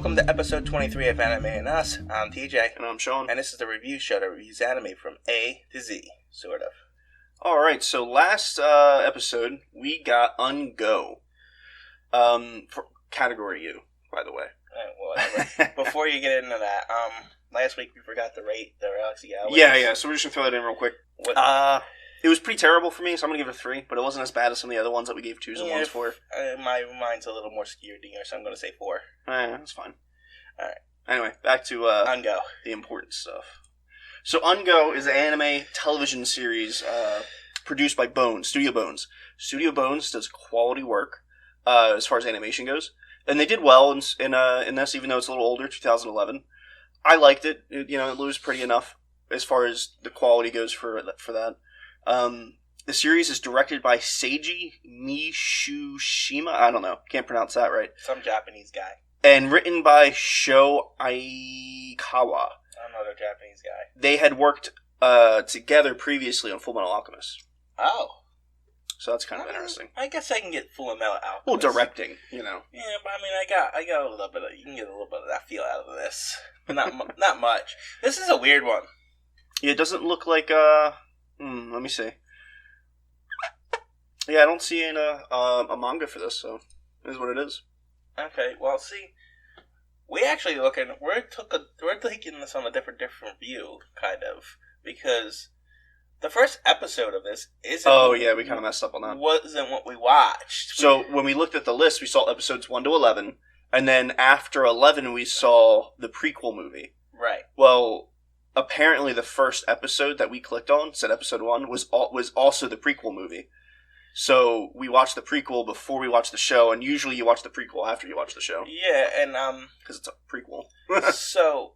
welcome to episode 23 of Anime and Us. I'm TJ. And I'm Shawn. And this is the review show that reviews anime from A to Z, sort of. Alright, so last episode, we got Ungo. For category U, by the way. Whatever. Before you get into that, last week we forgot to rate the Galaxy Hours. Yeah, so we're just going to throw that in real quick. It was pretty terrible for me, so I'm going to give it a 3, but it wasn't as bad as some of the other ones that we gave 2s and 1s for. Mine's a little more skewed here, so I'm going to say 4. That's fine. Alright. Anyway, back to Ungo. The important stuff. So Ungo is an anime television series produced by Studio Bones. Studio Bones does quality work as far as animation goes. And they did well in this, even though it's a little older, 2011. I liked it. It was pretty enough as far as the quality goes for that. The series is directed by Seiji Mitsushima. I don't know. Can't pronounce that right. Some Japanese guy. And written by Sho Aikawa. Another Japanese guy. They had worked together previously on Full Metal Alchemist. Oh. So that's kind of interesting. I guess I can get Full Metal Alchemist. Well, directing, Yeah, but I got a little bit of, you can get a little bit of that feel out of this. But not much. This is a weird one. Yeah, it doesn't look like, let me see. Yeah, I don't see a manga for this, so it is what it is. Okay, well, see, we're taking this on a different view, kind of, because the first episode of this isn't... Oh, yeah, we kind of messed up on that. Wasn't what we watched. So, when we looked at the list, we saw episodes 1 to 11, and then after 11, we saw the prequel movie. Right. Well, apparently the first episode that we clicked on, said episode 1, was also the prequel movie. So, we watched the prequel before we watched the show, and usually you watch the prequel after you watch the show. Yeah, and, because it's a prequel. So,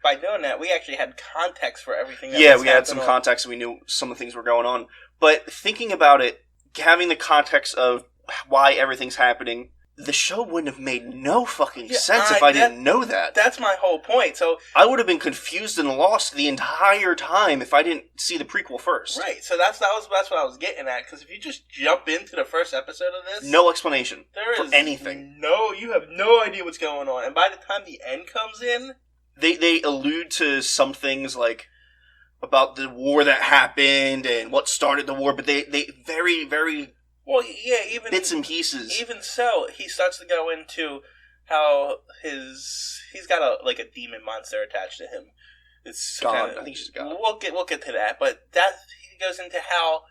by doing that, we actually had context for everything that was we had some context, and we knew some of the things were going on. But thinking about it, having the context of why everything's happening, the show wouldn't have made no fucking sense if I didn't know that. That's my whole point. So I would have been confused and lost the entire time if I didn't see the prequel first. Right. So that's what I was getting at. Because if you just jump into the first episode of this, no explanation for anything. You have no idea what's going on. And by the time the end comes in, they allude to some things like about the war that happened and what started the war, but they very, very. Well, yeah, even bits and pieces. Even so, he starts to go into how he's got a demon monster attached to him. It's God. I think she's God. We'll get to that, but that he goes into how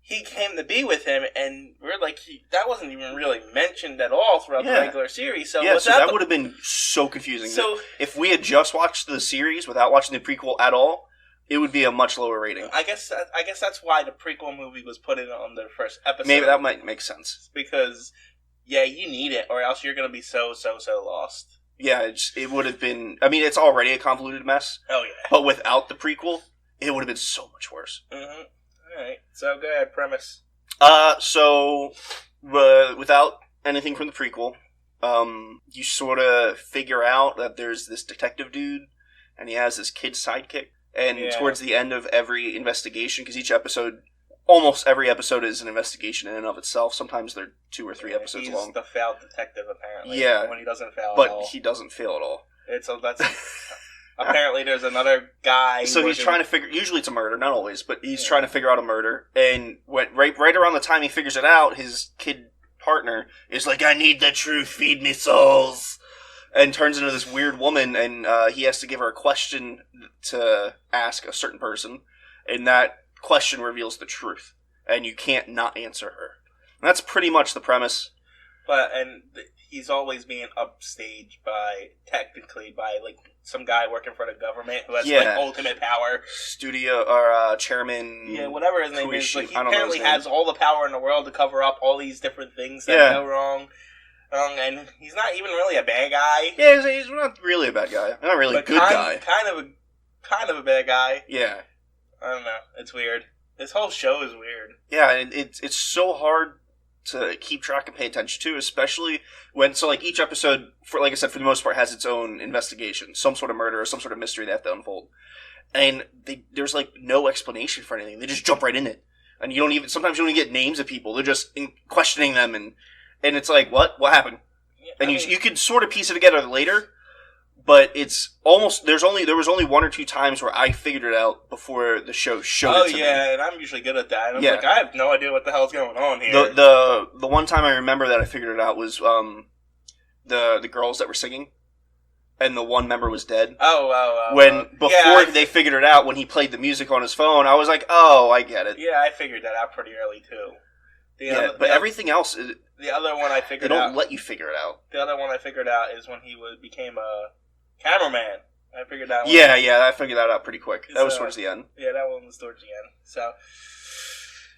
he came to be with him, and we're like, that wasn't even really mentioned at all throughout the regular series. So so that would have been so confusing. So if we had just watched the series without watching the prequel at all, it would be a much lower rating. I guess that's why the prequel movie was put in on the first episode. Maybe that might make sense. Because, you need it, or else you're going to be so lost. Yeah, it would have been... I mean, it's already a convoluted mess. Oh, yeah. But without the prequel, it would have been so much worse. Mm-hmm. Alright, so go ahead, premise. Without anything from the prequel, you sort of figure out that there's this detective dude, and he has this kid sidekick. And towards the end of every investigation, because almost every episode is an investigation in and of itself. Sometimes they're 2 or 3 episodes long. He's the failed detective, apparently. Yeah. When he doesn't fail but at all. He doesn't fail at all. Apparently there's another guy... So he's trying to figure... Usually it's a murder, not always, but he's trying to figure out a murder. And right around the time he figures it out, his kid partner is like, I need the truth, feed me souls. And turns into this weird woman, and he has to give her a question to ask a certain person, and that question reveals the truth, and you can't not answer her. And that's pretty much the premise. He's always being upstaged by some guy working for the government who has ultimate power. Studio or chairman. Yeah, whatever his name is. But he apparently has all the power in the world to cover up all these different things that go wrong. And he's not even really a bad guy. Yeah, he's not really a bad guy. Not really a good guy. Kind of a bad guy. Yeah. I don't know. It's weird. This whole show is weird. Yeah, and it's so hard to keep track and pay attention to, especially when, each episode, like I said, for the most part, has its own investigation. Some sort of murder or some sort of mystery they have to unfold. And there's, no explanation for anything. They just jump right in it. And sometimes you don't even get names of people. They're just questioning them and it's like, what? What happened? And you can sort of piece it together later, but it's almost there was only one or two times where I figured it out before the show showed it to me. And I'm usually good at that. And I was I have no idea what the hell's going on here. The one time I remember that I figured it out was the girls that were singing, and the one member was dead. Before they figured it out, when he played the music on his phone, I was like, oh, I get it. Yeah, I figured that out pretty early too. Everything else, the other one I figured out, they don't let you figure it out. The other one I figured out is when he became a cameraman. I figured that one. I figured that out pretty quick. That was towards the end. Yeah, that one was towards the end. So,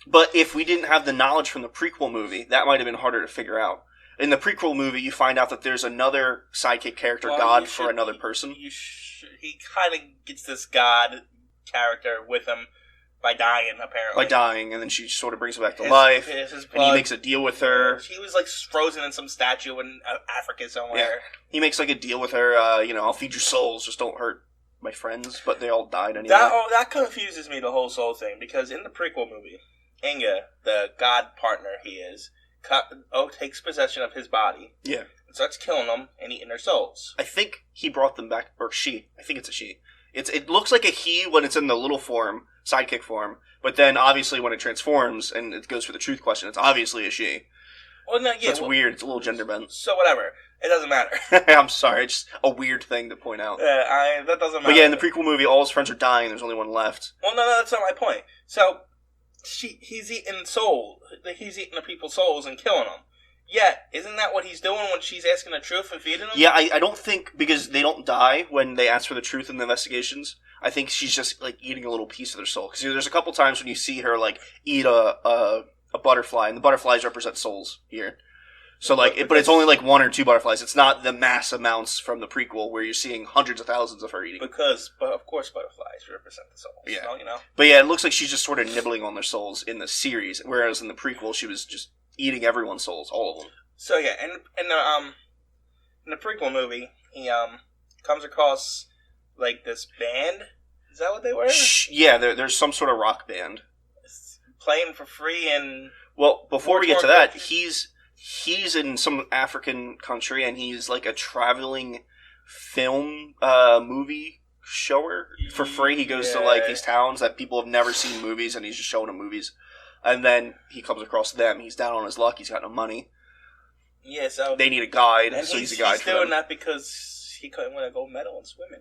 but if we didn't have the knowledge from the prequel movie, that might have been harder to figure out. In the prequel movie, you find out that there's another sidekick character, God, for another person. He kind of gets this God character with him by dying, apparently. And then she sort of brings him back to life. And he makes a deal with her. She was like frozen in some statue in Africa somewhere. Yeah. He makes like a deal with her, I'll feed your souls, just don't hurt my friends, but they all died anyway. That confuses me, the whole soul thing, because in the prequel movie, Inga, the God partner he is, takes possession of his body. Yeah. And starts killing them and eating their souls. I think he brought them back, or she. I think it's a she. It looks like a he when it's in the little form, sidekick form, but then obviously when it transforms and it goes for the truth question, it's obviously a she. Well, no, yeah, so it's weird. It's a little gender bent. So whatever. It doesn't matter. I'm sorry. It's just a weird thing to point out. That doesn't matter. But yeah, in the prequel movie, all his friends are dying. There's only one left. Well, no, that's not my point. So he's eating souls. He's eating the people's souls and killing them. Yeah, isn't that what he's doing when she's asking the truth and feeding them? Yeah, I don't think, because they don't die when they ask for the truth in the investigations. I think she's just like eating a little piece of their soul. Because there's a couple times when you see her like eat a butterfly, and the butterflies represent souls here. So but it's only like one or two butterflies. It's not the mass amounts from the prequel where you're seeing hundreds of thousands of her eating. But of course butterflies represent the souls. Yeah. So, But yeah, it looks like she's just sort of nibbling on their souls in the series, whereas in the prequel she was just eating everyone's souls, all of them. So yeah, in the prequel movie, he comes across like this band. Is that what they were? Yeah, there's some sort of rock band playing for free. And well, before we get to that, he's in some African country, and he's like a traveling film movie shower for free. He goes to like these towns that people have never seen movies, and he's just showing them movies. And then he comes across them. He's down on his luck. He's got no money. Yeah, so they need a guide. So he's a guide for them. He's doing that because he couldn't win a gold medal in swimming.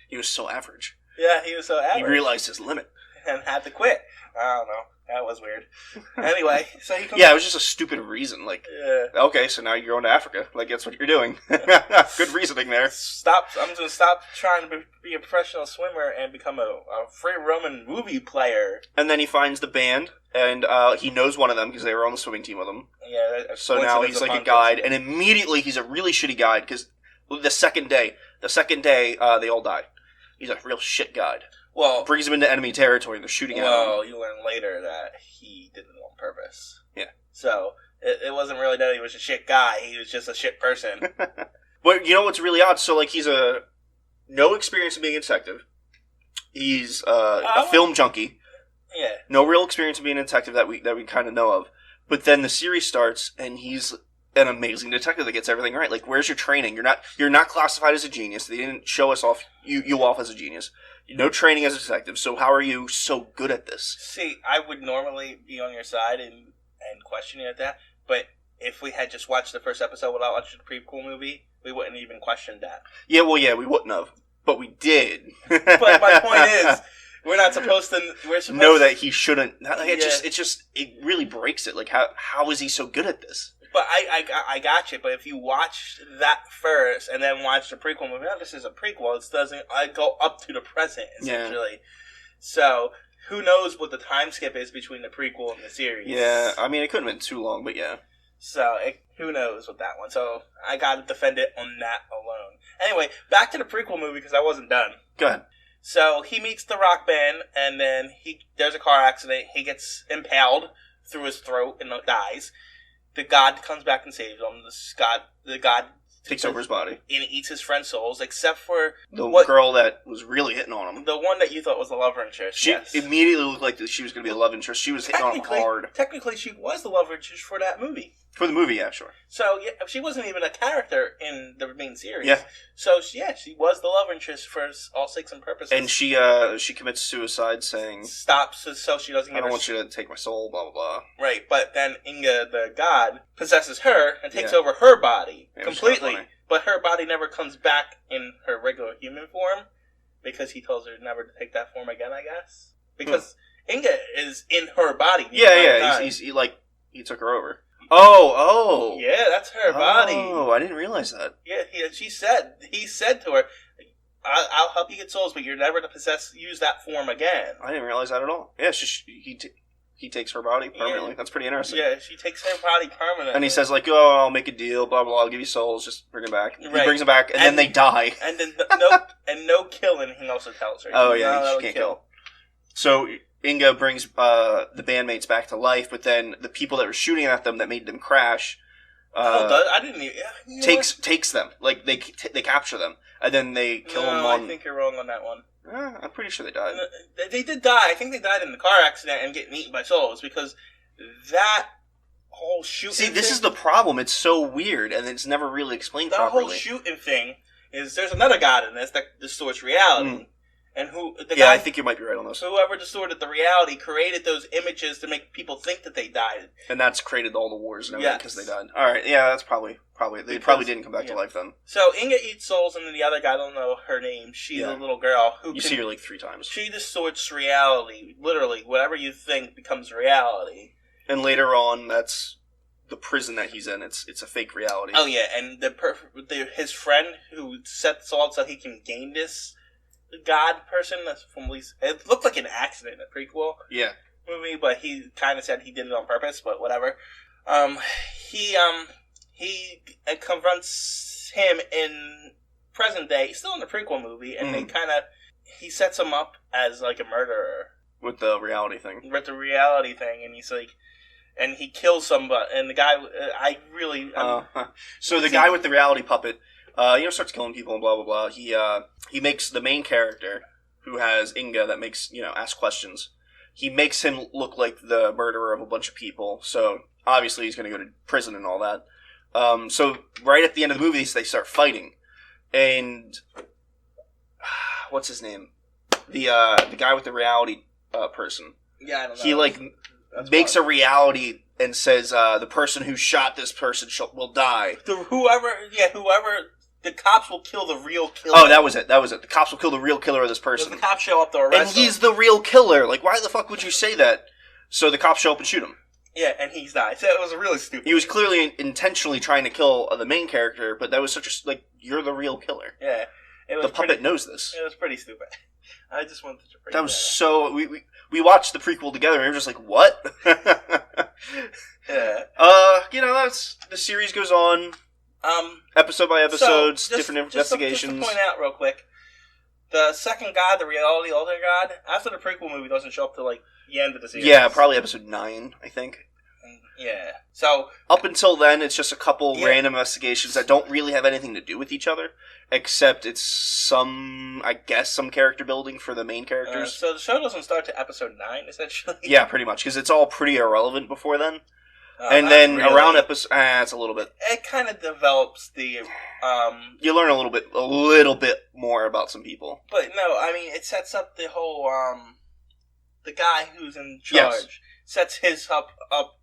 He was so average. Yeah, he was so average. He realized his limit and had to quit. I don't know. That was weird. Anyway, so he comes. Yeah, it was just a stupid reason. Like, okay, so now you're going to Africa. Like, that's what you're doing. Good reasoning there. I'm going to stop trying to be a professional swimmer and become a free roaming movie player. And then he finds the band, and he knows one of them because they were on the swimming team with him. Yeah. So now he's like a guide, and immediately he's a really shitty guide because the second day, they all die. He's a real shit guide. Well, brings him into enemy territory, and they're shooting at him. Well, you learn later that he did it on purpose. Yeah. So, it wasn't really that he was a shit guy. He was just a shit person. But you know what's really odd? So, like, he's no experience in being a detective. He's a film junkie. Yeah. No real experience in being a detective that we kind of know of. But then the series starts, and he's an amazing detective that gets everything right. Like, where's your training? You're not classified as a genius. They didn't show us you off as a genius. No training as a detective, so how are you so good at this? See, I would normally be on your side and question you at that, but if we had just watched the first episode without watching the prequel movie, we wouldn't even question that. Yeah, we wouldn't have, but we did. But my point is, we're supposed to know that he shouldn't. It really breaks it. Like, how is he so good at this? But I got you. But if you watch that first and then watch the prequel movie, this is a prequel. It doesn't go up to the present, essentially. Yeah. So who knows what the time skip is between the prequel and the series? Yeah, I mean, it couldn't have been too long, but yeah. So who knows with that one? So I got to defend it on that alone. Anyway, back to the prequel movie because I wasn't done. Go ahead. So he meets the rock band, and then there's a car accident. He gets impaled through his throat and dies. The god comes back and saves him. The god takes over his body and eats his friend's souls, except for the girl that was really hitting on him. The one that you thought was the love interest. She immediately looked like she was going to be a love interest. She was hitting on him hard. Technically, she was the love interest for that movie. For the movie, yeah, sure. So, yeah, she wasn't even a character in the main series. Yeah. So, yeah, she was the love interest for all sakes and purposes. And she commits suicide saying... Stops so she doesn't get I don't want you to take my soul, blah, blah, blah. Right, but then Inga, the god, possesses her and takes over her body completely. But her body never comes back in her regular human form because he tells her never to take that form again, I guess. Because Inga is in her body. Yeah, he took her over. Oh. Yeah, that's her body. Oh, I didn't realize that. Yeah, he said to her, I'll help you get souls, but you're never to use that form again. I didn't realize that at all. Yeah, he takes her body permanently. Yeah. That's pretty interesting. Yeah, she takes her body permanently. And he says, like, oh, I'll make a deal, blah, blah, I'll give you souls, just bring them back. Right. He brings them back, and then they die. And then no killing, he also tells her. Oh, yeah, she can't kill. So Inga brings the bandmates back to life, but then the people that were shooting at them that made them crash... I didn't even... Takes them. Like, they capture them, and then they kill them on... I think you're wrong on that one. I'm pretty sure they died. They did die. I think they died in the car accident and getting eaten by souls, because that whole shooting... See, this is the problem. It's so weird, and it's never really explained properly. The whole shooting thing is... There's another god in this that distorts reality. And I think you might be right on this. Whoever distorted the reality created those images to make people think that they died. And that's created all the wars and everything because they died. Alright, yeah, that's probably... They probably didn't come back to life then. So Inga eats souls, and then the other guy, I don't know her name, she's a little girl. You see her like 3 times. She distorts reality. Literally, whatever you think becomes reality. And later on, that's the prison that he's in. It's a fake reality. Oh yeah, and his friend who set this all up so he can gain this... god person that's from least it looked like an accident in a prequel movie, but he kind of said he did it on purpose, but whatever. He confronts him in present day, still in the prequel movie, and he sets him up as like a murderer with the reality thing, and he's like, and he kills somebody, and the guy so the guy with the reality puppet starts killing people and blah, blah, blah. He makes the main character, who has Inga that makes, ask questions. He makes him look like the murderer of a bunch of people. So, obviously, he's going to go to prison and all that. So, right at the end of the movie, they start fighting. And, what's his name? The guy with the reality person. Yeah, I don't know. He, makes a reality and says, the person who shot this person will die. Whoever... The cops will kill the real killer. Oh, that was it. The cops will kill the real killer of this person. The cops show up to arrest him. And he's the real killer. Like, why the fuck would you say that? So the cops show up and shoot him. Yeah, and he's died. So it was really stupid. He was clearly intentionally trying to kill the main character, but that was you're the real killer. Yeah. The puppet knows this. It was pretty stupid. I just wanted to bring that was so... We watched the prequel together, and we were just like, what? Yeah. That's... The series goes on... episode by episode, different investigations. Just to point out real quick, the second god, the reality alter god, after the prequel movie doesn't show up to the end of the series. Yeah, probably episode 9, I think. Yeah. So up until then, it's just a couple random investigations that don't really have anything to do with each other, except it's some character building for the main characters. So the show doesn't start to episode 9, essentially. Yeah, pretty much, because it's all pretty irrelevant before then. And then really. Around episode, it's a little bit. It kind of develops the. You learn a little bit more about some people. But no, I mean it sets up the whole. The guy who's in charge sets his up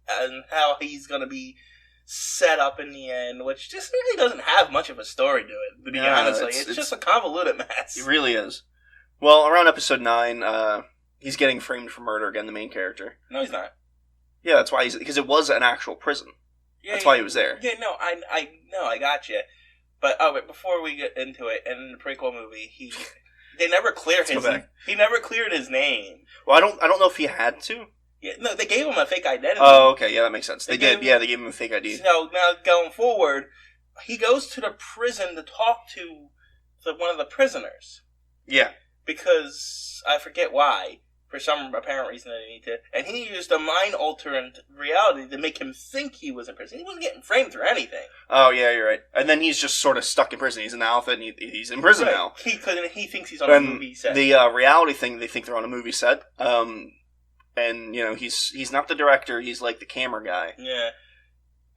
and how he's gonna be set up in the end, which just really doesn't have much of a story to it. To be honest, it's just a convoluted mess. It really is. Well, around episode 9, he's getting framed for murder again. The main character. No, he's not. Yeah, that's why because it was an actual prison. Yeah, that's why he was there. Yeah, no, I got you. But before we get into it, in the prequel movie, they never clear his. He never cleared his name. Well, I don't know if he had to. Yeah, no, they gave him a fake identity. Oh, okay, yeah, that makes sense. They did. They gave him a fake ID. So now going forward, he goes to the prison to talk to one of the prisoners. Yeah, because I forget why. For some apparent reason that he need to. And he used a mind-altering reality to make him think he was in prison. He wasn't getting framed or anything. Oh, yeah, you're right. And then he's just sort of stuck in prison. He's in the outfit and he's in prison now. He thinks he's on a movie set. The reality thing, they think they're on a movie set. And, he's not the director. He's like the camera guy. Yeah.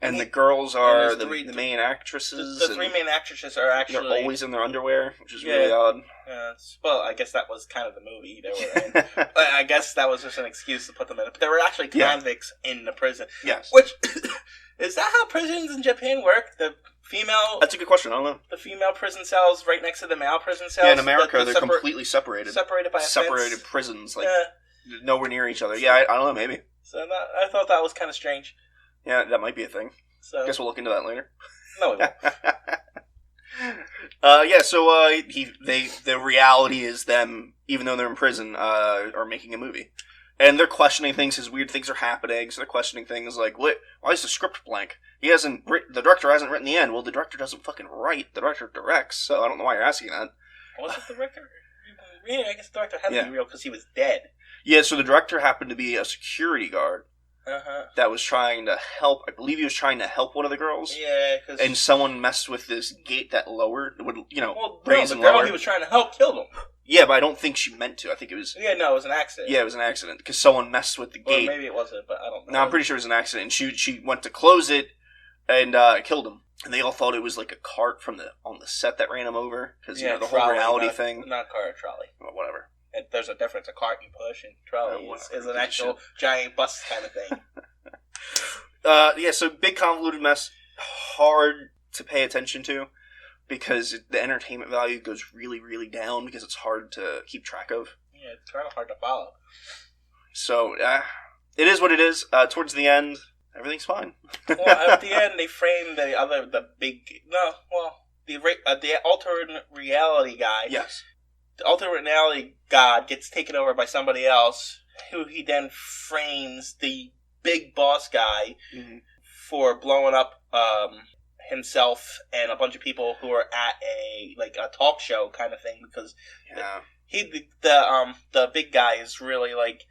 And the girls are the main actresses. The three main actresses are actually... They're always in their underwear, which is really odd. Well, I guess that was kind of the movie they were in. I guess that was just an excuse to put them in it. But they were actually convicts in the prison. Yes. Which, is that how prisons in Japan work? The female... That's a good question, I don't know. The female prison cells right next to the male prison cells? Yeah, in America, they're completely separated. Separated by a Separated fence. prisons, nowhere near each other. Yeah, I don't know, maybe. So I thought that was kind of strange. Yeah, that might be a thing. So guess we'll look into that later. No, we won't. The reality is them, even though they're in prison, are making a movie. And they're questioning things as weird things are happening, so they're questioning things like, why is the script blank? The director hasn't written the end. Well, the director doesn't fucking write, the director directs, so I don't know why you're asking that. Was it the director? Yeah, I guess the director had to be real because he was dead. Yeah, so the director happened to be a security guard. That was trying to help. I believe he was trying to help one of the girls. Yeah, and someone messed with this gate that lowered raise the and girl lower. He was trying to help killed him. Yeah, but I don't think she meant to. I think it was. Yeah, no, it was an accident. Yeah, it was an accident because someone messed with the gate. Or maybe it wasn't, but I don't know. No, I'm pretty sure it was an accident. She went to close it and killed him. And they all thought it was like a cart on the set that ran him over because the whole trolley, reality thing. Not car, trolley. Well, whatever. There's a difference. A cart you push and trolley is an actual giant bus kind of thing. So big convoluted mess, hard to pay attention to because the entertainment value goes really, really down because it's hard to keep track of. Yeah, it's kind of hard to follow. So it is what it is. Towards the end, everything's fine. Well, at the end, they frame the alternate reality guy. Yes. The alternate reality god gets taken over by somebody else, who he then frames the big boss guy for blowing up himself and a bunch of people who are at a talk show kind of thing because the big guy is really like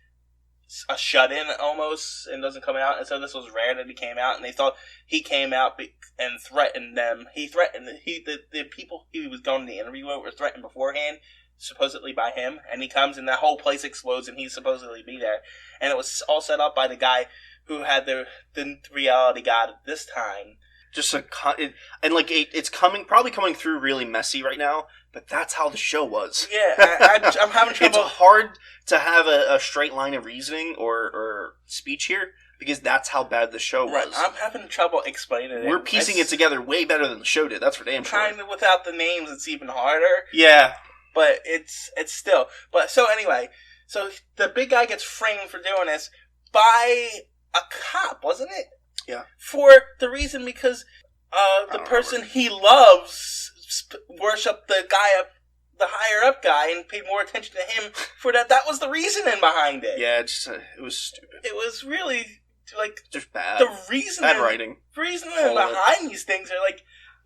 a shut-in almost and doesn't come out, and so this was rare that he came out, and they thought he came out and threatened them. He threatened the people he was going to the interview with were threatened beforehand, supposedly by him, and he comes and that whole place explodes and he's supposedly be there, and it was all set up by the guy who had the reality god at this time. It's probably coming through really messy right now, but that's how the show was. Yeah, I'm having trouble. It's hard to have a straight line of reasoning or speech here because that's how bad the show was. Right, I'm having trouble explaining it. We're piecing it together way better than the show did. That's for damn sure. Kind of without the names, it's even harder. Yeah. But it's still. But so anyway, so the big guy gets framed for doing this by a cop, wasn't it? Yeah. For the reason because the person he loves worshipped the higher up guy and paid more attention to him for that. That was the reasoning behind it. Yeah, it was stupid. It was really just bad. The reasoning, bad writing. Reasoning behind these things are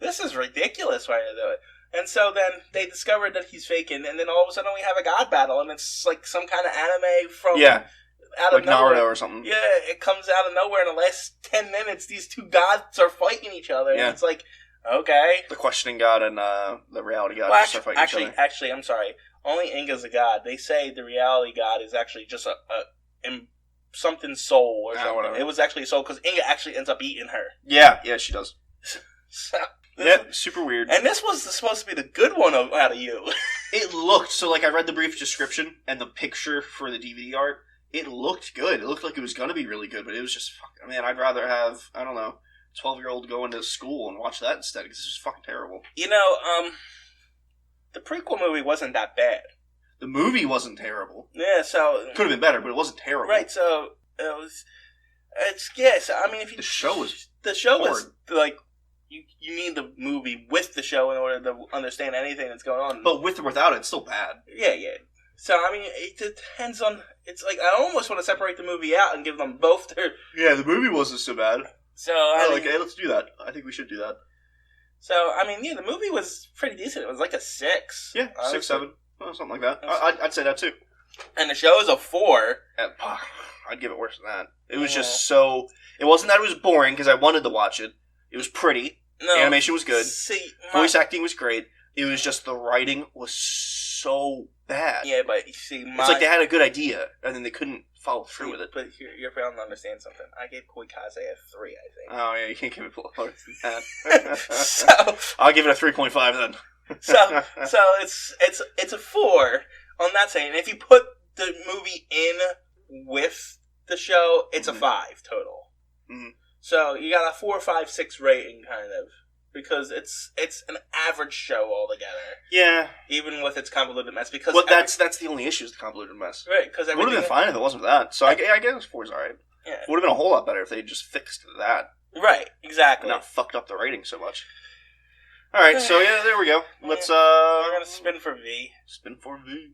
this is ridiculous why they do it. And so then they discovered that he's faking, and then all of a sudden we have a god battle, and it's like some kind of anime from out of nowhere. Naruto or something. Yeah, it comes out of nowhere. In the last 10 minutes, these two gods are fighting each other. Yeah. And it's like, okay. The questioning god and the reality god start fighting each other. Actually, I'm sorry. Only Inga's a god. They say the reality god is actually just a something soul or something. Whatever. It was actually a soul because Inga actually ends up eating her. Yeah, she does. So... super weird. And this was supposed to be the good one out of you. It looked, so I read the brief description and the picture for the DVD art. It looked good. It looked like it was going to be really good, but it was just fucking, man, I'd rather have, 12-year-old go into school and watch that instead, because this is fucking terrible. The prequel movie wasn't that bad. The movie wasn't terrible. Yeah, so... Could have been better, but it wasn't terrible. Right, so, it was... if you... The show was... The show was, You need the movie with the show in order to understand anything that's going on. But with or without it, it's still bad. Yeah. So, it depends on... It's I almost want to separate the movie out and give them both their... Yeah, the movie wasn't so bad. So, hey, let's do that. I think we should do that. So, the movie was pretty decent. It was like a 6. Yeah, 6, 7. Something like that. I'd say that, too. And the show is a 4. I'd give it worse than that. It was just so... It wasn't that it was boring, because I wanted to watch it. It was pretty. No, animation was good. Voice acting was great. It was just the writing was so bad. Yeah, but you see, it's like they had a good idea, and then they couldn't follow through with it. But you're failing to understand something. I gave Koikaze a 3, I think. Oh, yeah, you can't give it lower than that. So I'll give it a 3.5 then. so it's a 4 on that side. And if you put the movie in with the show, it's a 5 total. Mm-hmm. So you got a 4, 5, 6 rating, kind of. Because it's an average show altogether. Yeah. Even with its convoluted mess. Because that's the only issue is the convoluted mess. Right, because it would have been fine if it wasn't for that. So I guess 4 is alright. Yeah. It would have been a whole lot better if they just fixed that. Right, exactly. And not fucked up the rating so much. Alright, so yeah, there we go. Let's we're gonna spin for V. Spin for V.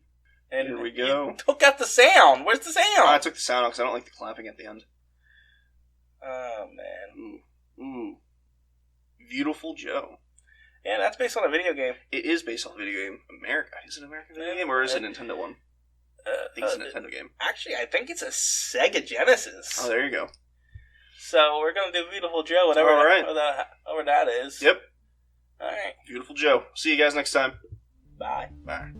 And here we go. You took out the sound. Where's the sound? I took the sound out because I don't like the clapping at the end. Oh man. Ooh. Beautiful Joe. Yeah, that's based on a video game. It is based on a video game. Is it an American video game or is it a Nintendo one? I think it's a Nintendo game. Actually, I think it's a Sega Genesis. Oh, there you go. So we're gonna do Beautiful Joe, whatever that is. Yep. All right. Beautiful Joe. See you guys next time. Bye. Bye.